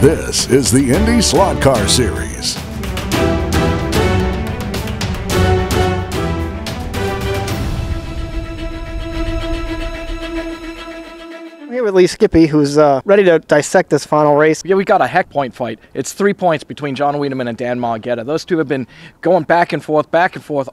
This is the IndySlotCar Series. Here with Lee Skippy, who's ready to dissect this final race. Yeah, we got a heck point fight. It's 3 points between John Wiedemann and Dan Margetta. Those two have been going back and forth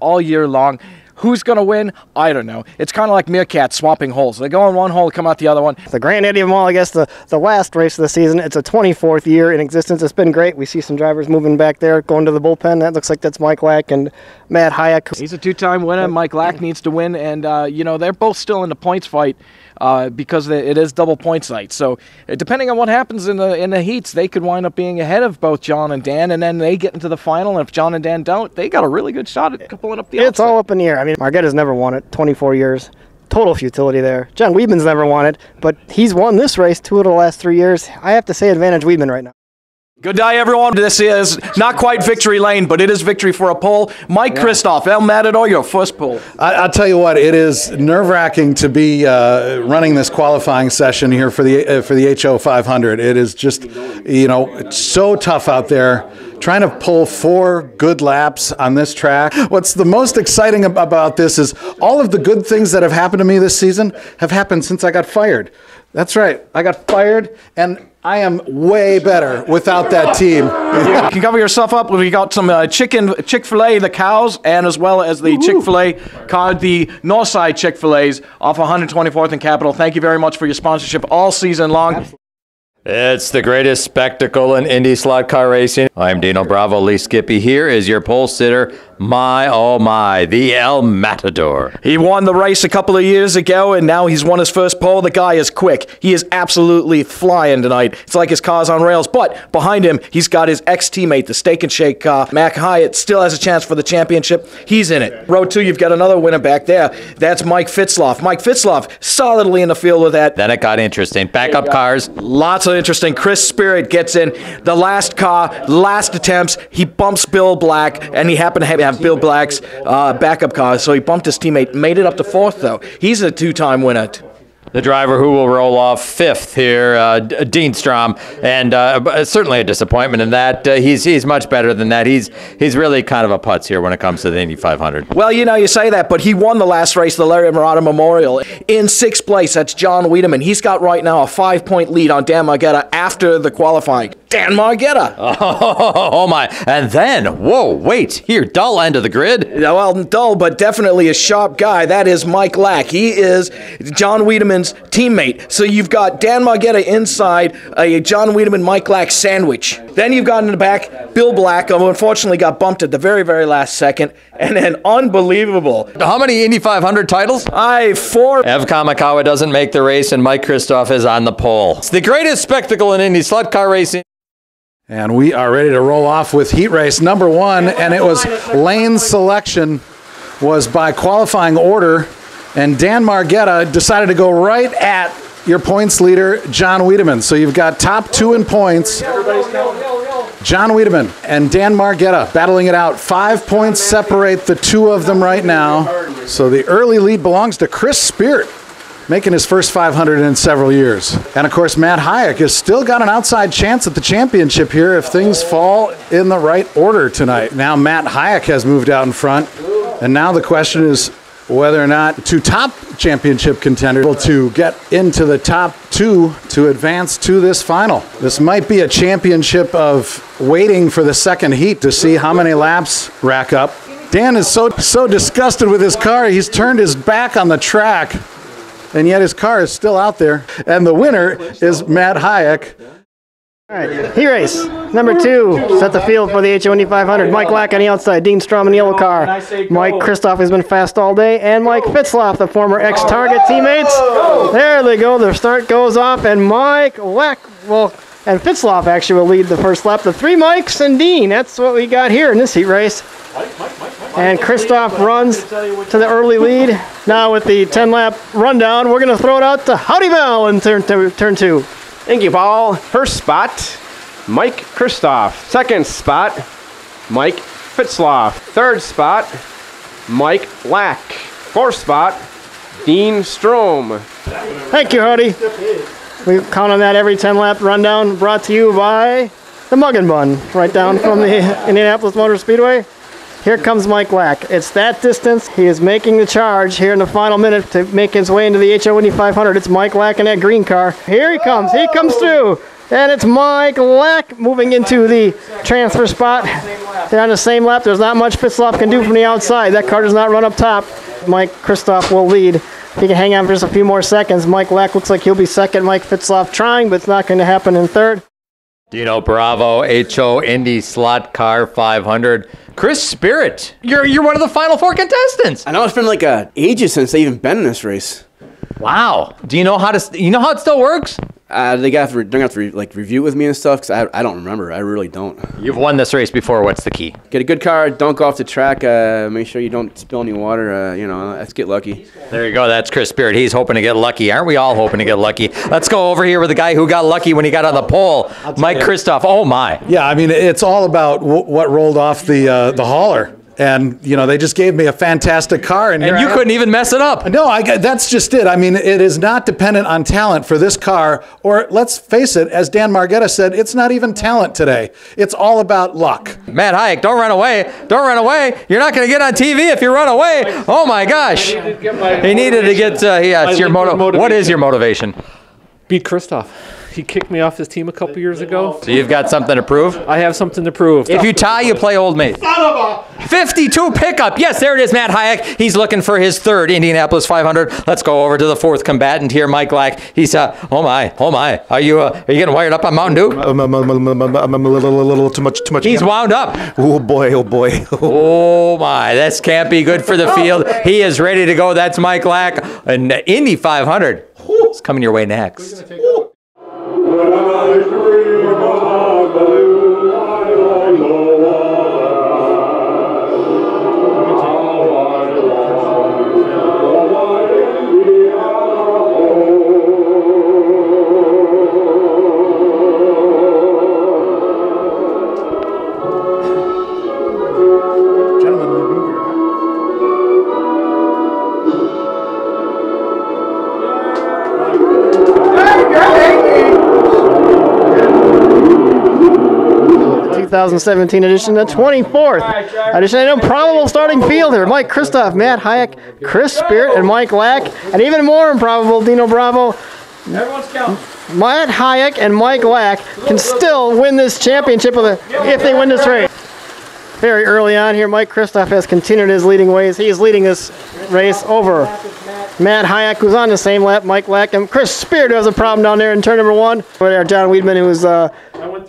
all year long. Who's going to win? I don't know. It's kind of like meerkats swapping holes. They go in one hole, come out the other one. The granddaddy of them all, I guess, the last race of the season. It's a 24th year in existence. It's been great. We see some drivers moving back there, going to the bullpen. That looks like that's Mike Lack and Matt Hayek. He's a two-time winner. Mike Lack needs to win, and, they're both still in the points fight. Because it is double points night. So depending on what happens in the heats, they could wind up being ahead of both John and Dan, and then they get into the final, and if John and Dan don't, they got a really good shot at pulling up the It's all up in the air. I mean, Margetta's never won it, 24 years. Total futility there. John Wiedemann's never won it, but he's won this race 2 of the last 3 years. I have to say advantage Wiedemann right now. Good day, everyone. This is not quite victory lane, but it is victory for a pole. Mike Kristoff, El Matador, your first pole. I'll tell you what, it is nerve-wracking to be running this qualifying session here for the HO 500. It is just, it's so tough out there. Trying to pull 4 good laps on this track. What's the most exciting about this is all of the good things that have happened to me this season have happened since I got fired. That's right, I got fired, and I am way better without that team. You can cover yourself up. We got some Chick-fil-A, the cows, and as well as the Chick-fil-A card, the Northside Chick-fil-A's off 124th and Capitol. Thank you very much for your sponsorship all season long. Absolutely. It's the greatest spectacle in Indy slot car racing. I'm Dino Bravo. Lee Skippy here is your pole sitter. My, oh my, the El Matador. He won the race a couple of years ago, and now he's won his first pole. The guy is quick. He is absolutely flying tonight. It's like his car's on rails, but behind him, he's got his ex-teammate, the Steak and Shake car. Mac Hyatt still has a chance for the championship. He's in it. Row 2, you've got another winner back there. That's Mike Fitzloff. Mike Fitzloff solidly in the field with that. Then it got interesting. Backup cars. Lots of interesting. Chris Spirit gets in. The last car, last attempts, he bumps Bill Black, and he happened to have Bill Black's backup car, so he bumped his teammate. Made it up to 4th, though. He's a 2-time winner. The driver who will roll off 5th here, Dean Strom, and certainly a disappointment in that. He's much better than that. He's really kind of a putz here when it comes to the Indy 500. Well, you say that, but he won the last race, the Larry Murata Memorial, in 6th place. That's John Wiedemann. He's got right now a 5-point lead on Dan Margetta after the qualifying. Dan Margetta. Oh my! And then, whoa, wait here, dull end of the grid. Well, dull, but definitely a sharp guy. That is Mike Lack. He is John Wiedemann's teammate. So you've got Dan Margetta inside a John Wiedemann Mike Lack sandwich. Then you've got in the back Bill Black, who unfortunately got bumped at the very, very last second. And then unbelievable. How many Indy 500 titles? 4. Ev Kamikawa doesn't make the race, and Mike Kristoff is on the pole. It's the greatest spectacle in Indy slot car racing. And we are ready to roll off with heat race number 1, and it was lane selection was by qualifying order, and Dan Margetta decided to go right at your points leader, John Wiedemann. So you've got top 2 in points, John Wiedemann and Dan Margetta battling it out. 5 points separate the 2 of them right now. So the early lead belongs to Chris Spirit, making his first 500 in several years. And of course, Matt Hayek has still got an outside chance at the championship here if things fall in the right order tonight. Now Matt Hayek has moved out in front, and now the question is whether or not 2 top championship contenders able to get into the top 2 to advance to this final. This might be a championship of waiting for the second heat to see how many laps rack up. Dan is so disgusted with his car, he's turned his back on the track, and yet his car is still out there. And the winner is Matt Hayek. All right, heat race number 2. Set the field for the HO Indy 500. Mike Lack on the outside, Dean Strom in the yellow car. Mike Kristoff has been fast all day, and Mike Fitzloff, the former ex-Target teammates. There they go. Their start goes off, and Mike Lack, and Fitzloff actually will lead the first lap. The 3 Mikes and Dean. That's what we got here in this heat race. And Kristoff runs to the early lead. Now with the 10-lap rundown, we're going to throw it out to Howdy Bell in turn 2. Thank you, Paul. First spot, Mike Kristoff. Second spot, Mike Fitzloff. Third spot, Mike Lack. Fourth spot, Dean Strom. Thank you, Howdy. We count on that every 10-lap rundown, brought to you by the Mug and Bun, right down from the Indianapolis Motor Speedway. Here comes Mike Lack. It's that distance. He is making the charge here in the final minute to make his way into the HO Indy 500. It's Mike Lack in that green car. Here he comes. He comes through. And it's Mike Lack moving into the transfer spot. They're on the same lap. There's not much Fitzloff can do from the outside. That car does not run up top. Mike Kristoff will lead. If he can hang on for just a few more seconds, Mike Lack looks like he'll be second. Mike Fitzloff trying, but it's not going to happen in third. Dino Bravo, HO Indy Slot Car 500. Chris Spirit, you're one of the final four contestants. I know it's been like ages since they even been in this race. Wow. Do you know how it still works? They're gonna have to review it with me and stuff because I don't remember. I really don't. You've won this race before. What's the key? Get a good car. Don't go off the track. Make sure you don't spill any water. Let's get lucky. There you go. That's Chris Spirit. He's hoping to get lucky. Aren't we all hoping to get lucky? Let's go over here with the guy who got lucky when he got on the pole, Mike Kristoff. Oh my. Yeah, I mean, it's all about what rolled off the hauler. And, they just gave me a fantastic car. And you couldn't even mess it up. No, that's just it. I mean, it is not dependent on talent for this car. Or let's face it, as Dan Margetta said, it's not even talent today. It's all about luck. Matt Hayek, don't run away. Don't run away. You're not going to get on TV if you run away. Oh, my gosh. He needed to get, what is your motivation? Beat Kristoff. He kicked me off his team a couple years ago. So you've got something to prove? I have something to prove. If you tie, you play Old Mate. 52 pickup. Yes, there it is, Matt Hayek. He's looking for his third Indianapolis 500. Let's go over to the fourth combatant here, Mike Lack. He's, oh my. Are you getting wired up on Mountain Dew? I'm a little too much. He's wound up. Oh boy. Oh my, this can't be good for the field. He is ready to go. That's Mike Lack. And Indy 500 is coming your way next. 2017 edition, the 24th edition. An improbable starting field here. Mike Kristoff, Matt Hayek, Chris Spirit, and Mike Lack. And even more improbable, Dino Bravo. Everyone's counting. Matt Hayek and Mike Lack can still win this championship if they win this race. Very early on here, Mike Kristoff has continued his leading ways. He is leading this race over Matt Hayek, who's on the same lap, Mike Lack, and Chris Spirit, who has a problem down there in turn number one. Over there, John Weidman, who was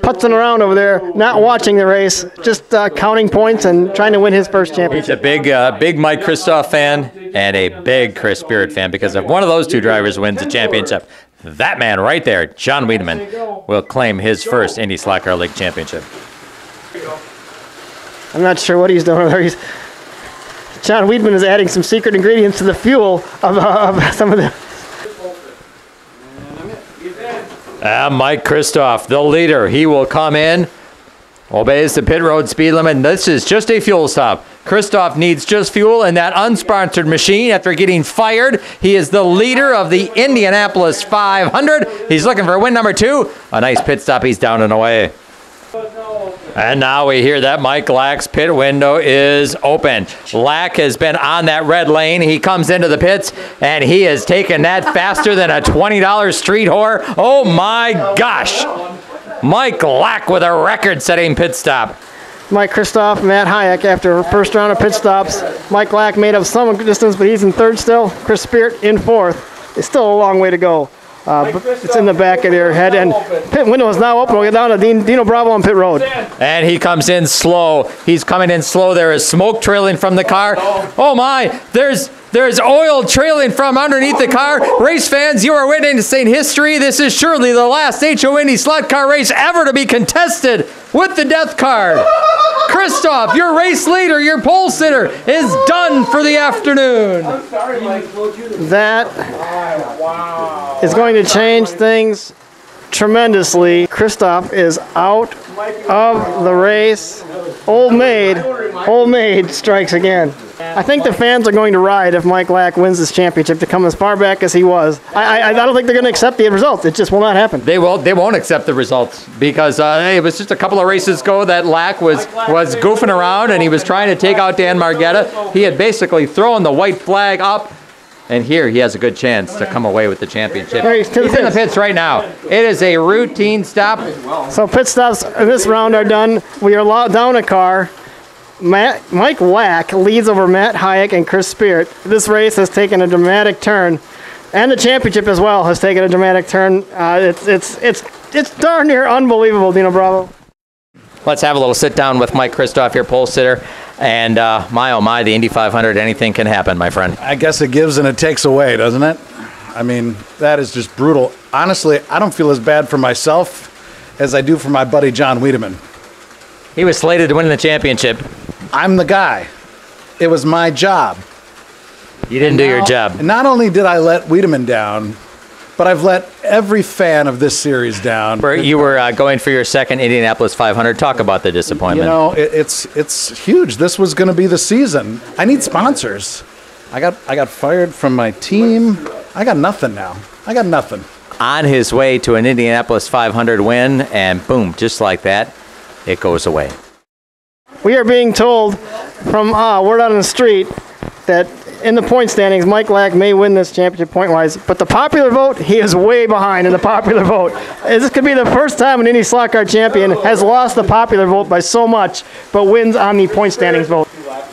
putzing around over there, not watching the race, just counting points and trying to win his first championship. He's a big Mike Kristoff fan and a big Chris Spirit fan, because if one of those two drivers wins the championship, that man right there, John Weidman, will claim his first IndySlotCar League championship. I'm not sure what he's doing there. John Weidman is adding some secret ingredients to the fuel of some of the... Mike Kristoff, the leader. He will come in, obeys the pit road speed limit. This is just a fuel stop. Kristoff needs just fuel in that unsponsored machine after getting fired. He is the leader of the Indianapolis 500. He's looking for win number 2. A nice pit stop. He's down and away. And now we hear that Mike Lack's pit window is open. Lack has been on that red lane. He comes into the pits, and he has taken that faster than a $20 street whore. Oh, my gosh. Mike Lack with a record-setting pit stop. Mike Kristoff, Matt Hayek, after first round of pit stops. Mike Lack made up some distance, but he's in third still. Chris Spirit in fourth. It's still a long way to go. But it's in the back of their head, and pit window is now open. We'll get down to Dino Bravo on pit road. And he comes in slow. He's coming in slow. There is smoke trailing from the car. Oh my, there's oil trailing from underneath the car. Race fans, you are witnessing history. This is surely the last HO Indy slot car race ever to be contested with the death card. Kristoff, your race leader, your pole sitter, is done for the afternoon. That is going to change things tremendously. Kristoff is out of the race. Old Maid Homemade strikes again. I think the fans are going to ride if Mike Lack wins this championship to come as far back as he was. I don't think they're going to accept the results. It just will not happen. They won't accept the results because it was just a couple of races ago that Lack was goofing around and he was trying to take out Dan Margetta. He had basically thrown the white flag up, and here he has a good chance to come away with the championship. He's in the pits right now. It is a routine stop. So pit stops in this round are done. We are down a car. Mike Lack leads over Matt Hayek and Chris Spirit. This race has taken a dramatic turn, and the championship as well has taken a dramatic turn. It's darn near unbelievable, Dino Bravo. Let's have a little sit down with Mike Kristoff, your pole sitter. And my, oh my, the Indy 500, anything can happen, my friend. I guess it gives and it takes away, doesn't it? I mean, that is just brutal. Honestly, I don't feel as bad for myself as I do for my buddy John Wiedemann. He was slated to win the championship. I'm the guy. It was my job. You didn't do your job. Not only did I let Wiedemann down, but I've let every fan of this series down. You were going for your second Indianapolis 500. Talk about the disappointment. You know, it's huge. This was going to be the season. I need sponsors. I got fired from my team. I got nothing now. I got nothing. On his way to an Indianapolis 500 win, and boom, just like that, it goes away. We are being told from word on the street that in the point standings, Mike Lack may win this championship point-wise, but the popular vote, he is way behind in the popular vote. This could be the first time an IndySlotCar champion has lost the popular vote by so much, but wins on the point standings vote.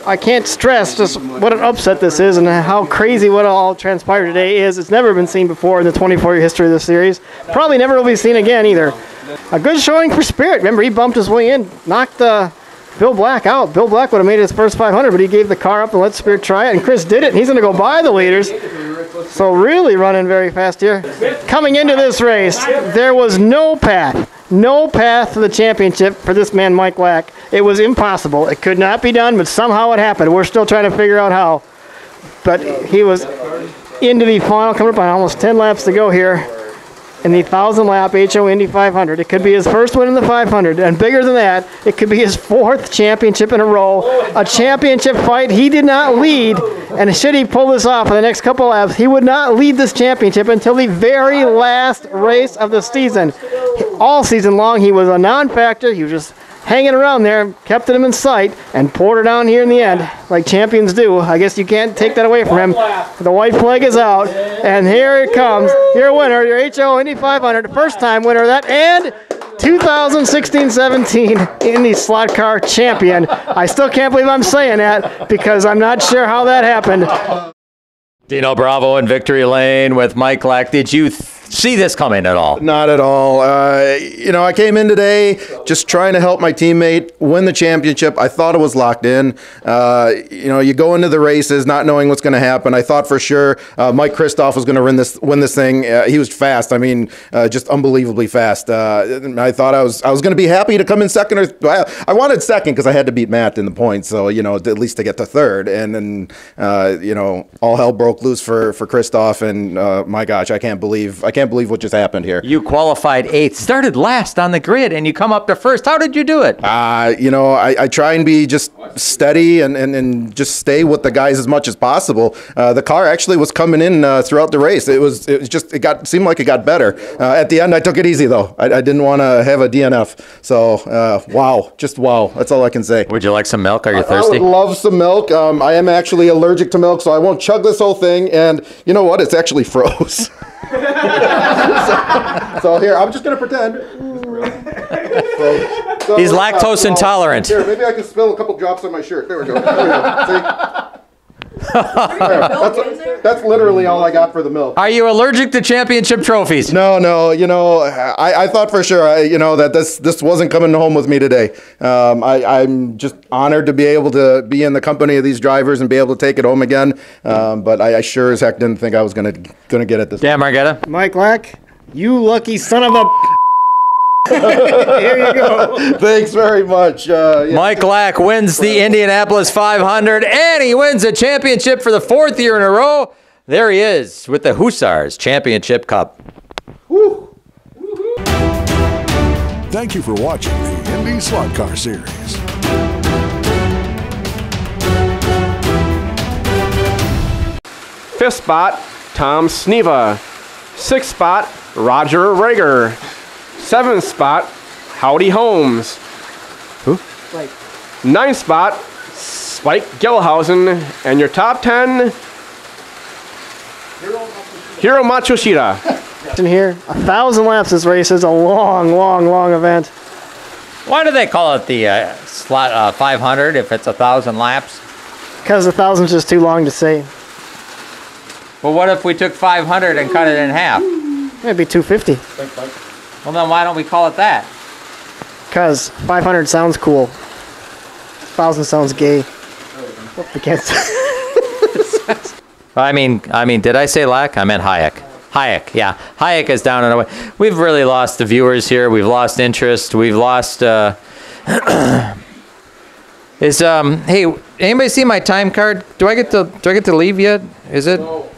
I can't stress just what an upset this is and how crazy what all transpired today is. It's never been seen before in the 24-year history of this series. Probably never will be seen again either. A good showing for Spirit. Remember, he bumped his way in, knocked Bill Black out. Bill Black would have made his first 500, but he gave the car up and let Spirit try it, and Chris did it, and he's going to go by the leaders. So really running very fast here. Coming into this race, there was no path to the championship for this man, Mike Lack. It was impossible. It could not be done, but somehow it happened. We're still trying to figure out how. But he was into the final, coming up on almost 10 laps to go here in the 1,000-lap HO Indy 500. It could be his first win in the 500, and bigger than that, it could be his fourth championship in a row. A championship fight he did not lead, and should he pull this off in the next couple laps, he would not lead this championship until the very last race of the season. All season long, he was a non-factor. He was just hanging around there, kept him in sight, and poured her down here in the end, like champions do. I guess you can't take that away from him. The white flag is out, and here it comes. Your winner, your HO Indy 500, first-time winner of that, and 2016-17 IndySlotCar champion. I still can't believe I'm saying that because I'm not sure how that happened. Dino Bravo in victory lane with Mike Lack. Did you see this coming at all? Not at all. I came in today just trying to help my teammate win the championship. I thought it was locked in. You go into the races not knowing what's going to happen. I thought for sure Mike Kristoff was going to win this thing. He was fast. I mean, just unbelievably fast. I thought I was going to be happy to come in second. I wanted second because I had to beat Matt in the points. So at least to get to third. And then all hell broke loose for Kristoff. And my gosh, I can't believe what just happened here. You qualified 8th, started last on the grid, and you come up to first. How did you do it? I try and be just steady and just stay with the guys as much as possible. The car actually was coming in throughout the race. It seemed like it got better. At the end, I took it easy though. I didn't want to have a DNF. So wow, just wow. That's all I can say. Would you like some milk? Are you thirsty? I would love some milk. I am actually allergic to milk, so I won't chug this whole thing. And you know what? It's actually froze. so here, I'm just going to pretend. He's lactose intolerant. Here, maybe I can spill a couple drops on my shirt. There we go. See? That's literally all I got for the milk. Are you allergic to championship trophies? No. I thought for sure, that this wasn't coming home with me today. I'm just honored to be able to be in the company of these drivers and be able to take it home again. But I sure as heck didn't think I was gonna get it this. Dan Margetta. Mike Lack, you lucky son of a. Here you go. Thanks very much. Mike Lack wins the Indianapolis 500, and he wins a championship for the 4th year in a row. There he is with the Hussars Championship Cup. Woo. Thank you for watching the IndySlotCar series. 5th spot, Tom Sneva. 6th spot, Roger Rager. 7th spot, Howdy Holmes. Who? 9th spot, Spike Gelhausen. And your top 10, Hiro Matsushita. In here, 1,000 laps. This race is a long, long, long event. Why do they call it the slot 500 if it's 1,000 laps? Because 1,000 is just too long to say. Well, what if we took 500 and cut it in half? Maybe 250. Well, then why don't we call it that? Because 500 sounds cool. 1,000 sounds gay. I can't say. I mean, did I say Lack? I meant Hayek. Hayek, yeah. Hayek is down and away. We've really lost the viewers here. We've lost interest. We've lost. Hey, anybody see my time card? Do I get to leave yet? Is it? No.